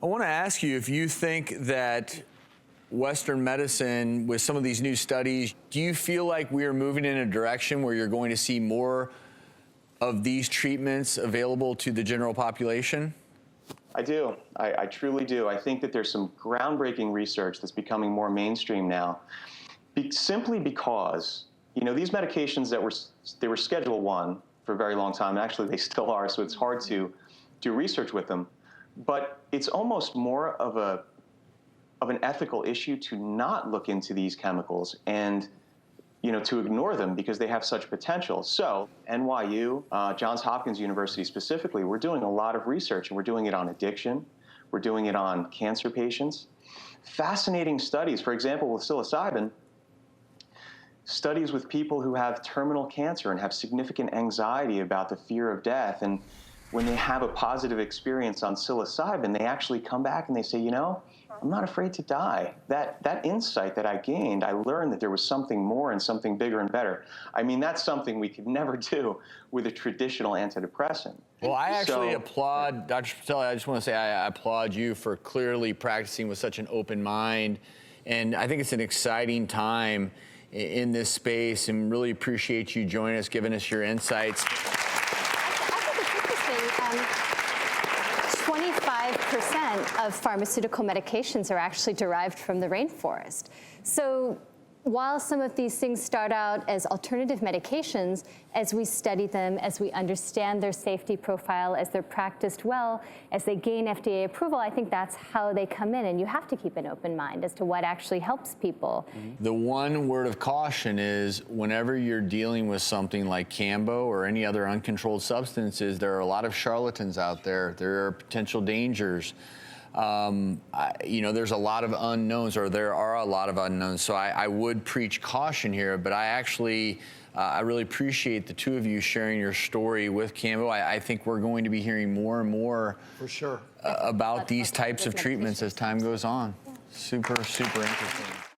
I want to ask you if you think that Western medicine, with some of these new studies, do you feel like we are moving in a direction where you're going to see more of these treatments available to the general population? I do. I truly do. I think that there's some groundbreaking research that's becoming more mainstream now, simply because, you know, these medications they were Schedule 1 for a very long time, and actually they still are, so it's hard to do research with them. But it's almost more of an ethical issue to not look into these chemicals and, you know, to ignore them because they have such potential. So NYU, Johns Hopkins University specifically, we're doing a lot of research, and we're doing it on addiction. We're doing it on cancer patients. Fascinating studies, for example, with psilocybin, studies with people who have terminal cancer and have significant anxiety about the fear of death. And when they have a positive experience on psilocybin, they actually come back and they say, you know, I'm not afraid to die. That insight that I gained, I learned that there was something more and something bigger and better. I mean, that's something we could never do with a traditional antidepressant. Well, I actually applaud, Dr. Patella, I just want to say I applaud you for clearly practicing with such an open mind. And I think it's an exciting time in this space, and really appreciate you joining us, giving us your insights. 25% of pharmaceutical medications are actually derived from the rainforest. So while some of these things start out as alternative medications, as we study them, as we understand their safety profile, as they're practiced well, as they gain FDA approval, I think that's how they come in. And you have to keep an open mind as to what actually helps people. The one word of caution is whenever you're dealing with something like Cambo or any other uncontrolled substances, there are a lot of charlatans out there. There are potential dangers. You know, there's a lot of unknowns, or there are a lot of unknowns. So I would preach caution here, but I actually, I really appreciate the two of you sharing your story with Cambo. I think we're going to be hearing more and more for sure about these types of treatments as time goes on. Super, super interesting.